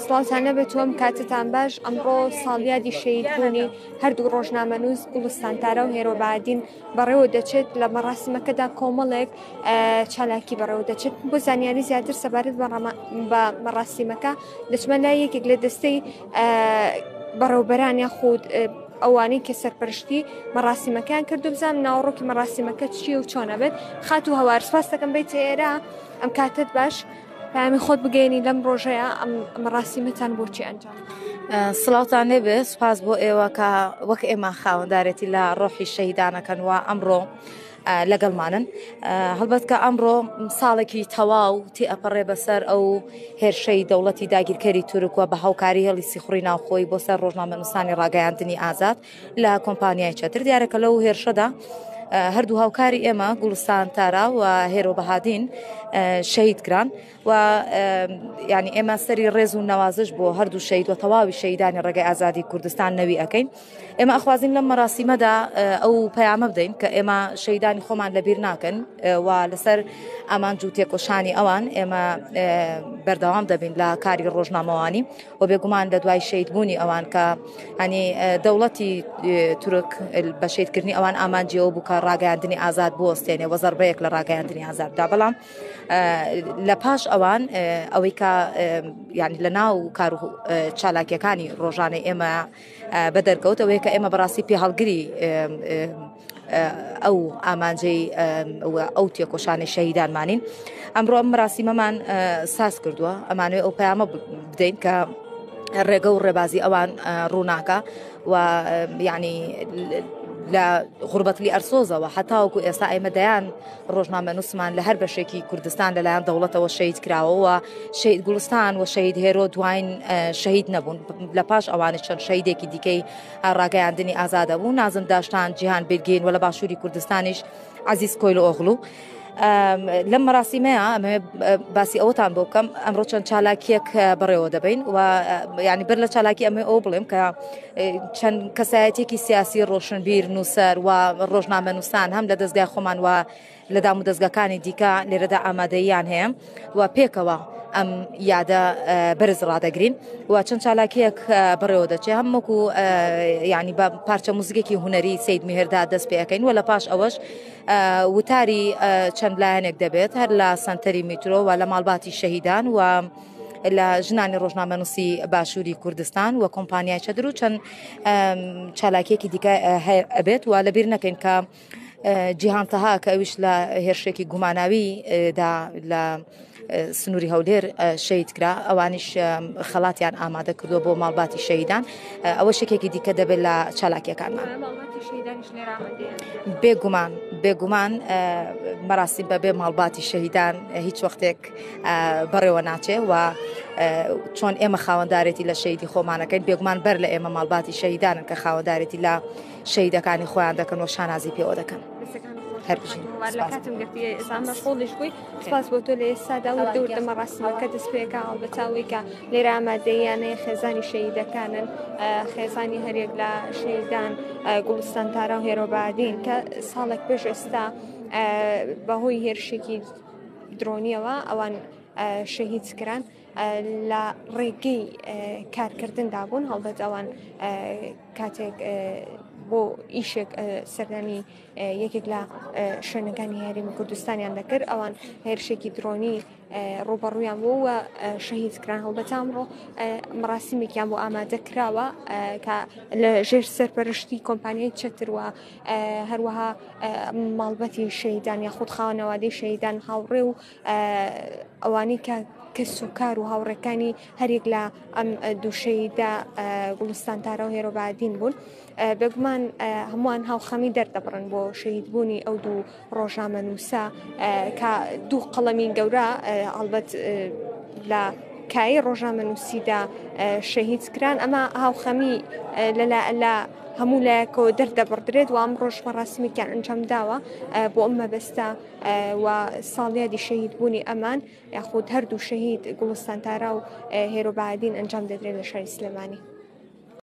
سڵاتانە بێتوەم کاتتان باش ئەمڕۆ ساڵیادی شەیدبوونی هەردوو ڕۆژنامەنووس گوڵستانتارە و هێرۆبادین بەڕێوە دەچێت لە مەراسیمەکەدا کۆمەڵێک چالاکی بەڕێوە دەچێت بۆ زانیاری زیاتر سەبارەت بە مەراسیمەکە دەچمە لای یەکێک لە دەستەی بەڕێوەبەران یاخود ئەوانەی کە سەرپەرشتی مەراسیمەکەیان کردو بزانم ناوەڕۆکی مەراسیمەکە چییە و چۆنە بێت خات و هەوار سپاس دەکەم بێت ئێرە ئەم کاتت باش پامی خۆت بگەێنی لەم ڕۆژەیە ئەم مەراسیمەتان بۆچی ئەنجام سڵاوتان لێبێ سوپاس بۆ ئێوە کە وەک ئێمە خاوەندارێتی لە ڕۆحی شەهیدانەکەن و ئەمڕۆ لەگەڵمانن هەڵبەت کە ئەمڕۆ ساڵێکی تەواو تی ئەپەڕێ بەسەر ئەو هێرشەی دەوڵەتی داگیرکەری تورکوە بە هاوکاری هێڵی سیخوڕی ناوخۆی بۆ سەر ڕۆژنامەنووسانی ڕاگەیاندنی ئازاد لە کۆمپانیای چەتر دیارەکە لەو هێرشەدا هەردوو هاوکاری ئێمە گوڵستانتارا و هێرۆبەهادین شەهید کران و ینی ئێمە سەری ڕێز و نەوازش بۆ هەردوو شەهید و تەواوی شەهیدانی ڕێگەی ئازادی کوردستان نەوی ئەەکەین ئێمە ئەخوازین لەم مەراسیمەدا ئەو پەیامە بدەین کە ئێمە شەهیدانی خۆمان لەبیر ناکەن و لەسەر ئامان جوو تێکۆشانی ئەوان ئێمە بەردەوام دەبین لە کاری ڕۆژنامەوانی و بێگومان لە دوای شەهیدبوونی ئەوان کە هەنی دەوڵەتی تورک بە شەهیدکردنی ئەوان ئامانجیەوە بوو کە ڕاگەیاندنی ئازاد بوەستێنێ وە زەربەیەک لە ڕاگەیاندنی ئازاددا بەڵام لە پاش ئەوان ئەوەی کە ینی لە ناو کار و چالاکیەکانی ڕۆژانەی ئێمە بەدەرکەوت ئەوەیە کە ئێمە بەڕاستی پێ هەڵگری ئەو ئامانجەی ئەو تێکۆشانی شەهیدانمانین ئەمڕۆ ئەم مەراسیمەمان ساز کردووە ئەمانوێ ئەو پەیامە بدەین کە ڕێگە و ڕێبازی ئەوان ڕووناکە و ینی لە غوربەتلی ئەرسۆزەوە حتاوەکو ئێستا ئێمە دەیان ڕۆژنامەنووسمان لە هەر بەشێکی کوردستان لەلایەن دەوڵەتەوە شەهید کراوەوە شەهید گوڵستان و شەهید هێرۆ دوایین شەهید نەبوون لە پاش ئەوانە چەند شەهیدێکی دیکەی ڕاگەیاندنی ئازادە بوو نازم داشتان جیهان بێرگین و لە باشووری کوردستانیش عەزیز کۆیل ئۆغڵو لەم مەراسیمەیە ئەمە باسی ئەوتان بۆ بکەم ئەمڕۆ چەند چالاکیەک بەڕێوە دەبین و ینی بەر لە چالاکی ئەمە ئەو بڵێم کە چەند کەسایەتێکی سیاسی ڕۆشنبیر نووسەر و ڕۆژنامەنووسان هەم لە دەستگای خۆمان و لە دام و دەستگاکانی دیکە لێرەدا ئامادەیان هەیە و پێکەوە ئەم یادە بەرز ڕادەگرین و چەند چالاکیەک بڕێوە دەچێت هەم وەکو ینی بە پارچە موزیکێکی هوەری سید میهێردا دەست پێەکەین و لە پاش ئەوەش وتاری چەند لایەنێک دەبێت هەر لە سنتەری میترۆ و لە ماڵباتی شەهیدان و لە ژنانی ڕۆژنامەنووسی باشووری کوردستان و کۆمپانیای چەدر و چەند چالاکیەکی دیکە ئەبێت و لەبیر نەکەین کە جیهان تەها کە ئەویش لە هێرشێکی گوماناویدا لە سنووری هەولێر شەهید کرا ئەوانیش خەڵاتیان ئامادە کردووە بۆ ماڵباتی شەهیدان ئەوە شتێکی دیکە دەبێت لە چالاکیەکانمان بێگومان مەراسیم بەبێ ماڵباتی شەهیدان هیچ وەختێک بەڕێوە ناچێ و چۆن ئێمە خاوەندارێتی لە شەهیدی خۆمانەکەین بێگومان بەر لە ئێمە ماڵباتی شەهیدانن کە خاوەندارێتی لە شەهیدەکانی خۆیان دەکەن و شانازی پێوە دەکەن کاتم گرتی ئێستا خۆڵش بووی سپاس بۆ تۆ لە ئێستادا و دەوردە مەراسیمەکە دەست پێکە هەڵبەتاوی کە لێرە ئامادەیانەیە خێزانی شەهیدەکانن خێزانی هەرێک لە شەهیدان گوڵستانتارە و هێرۆبادین کە ساڵێک پێش ئێستا بەهۆی هێرشێکی درۆنیەوە ئەوان شەهید کران لە ڕێگەی کارکردندا بوون هەڵبەت ئەوان کاتێک بۆ ئیشێک سەردانی یەکێک لە شوێنەکانی هەرێمی کوردستانیان دەکرد ئەوان هێرشێکی درۆنی ڕۆبەڕوویان بۆ وە شەهید کران هەڵبەت ئەمڕۆ مەراسیمێکیان بۆ ئامادە کراوە کە لە ژێر سەرپەرشتی کۆمپانیای چەتر وە هەروەها ماڵبەتی شەهیدان یاخود خاوەنەوادەی شەهیدان هاوڕێ و ئەوانەی کە کەسوکار و هاوڕێکانی هەرێک لە ئەم دووشەیدا گوڵستانتارە و هێرۆبادین بوون بێگومان هەمووان هاوخەمی دەردەبڕن بۆ شەهیدبوونی ئەو دوو ڕۆژنامەنووسە کە دوو قەڵەمی گەورە هەڵبەت لە کایی ڕۆژنامەنووسیدا شەهید کران ئەمە هاوخەمی لە هەموو لایەکەوە دەردەبڕدرێت و ئەم ڕۆژ مەراسیمێکیان ئەنجام داوە بۆ ئەم مەبەستە و ساڵیادی شەهیدبوونی ئەمان یاخود هەردوو شەهید گوڵستانتارە و هێرۆبادین ئەنجام دەدرێت لە شاری سلێمانی.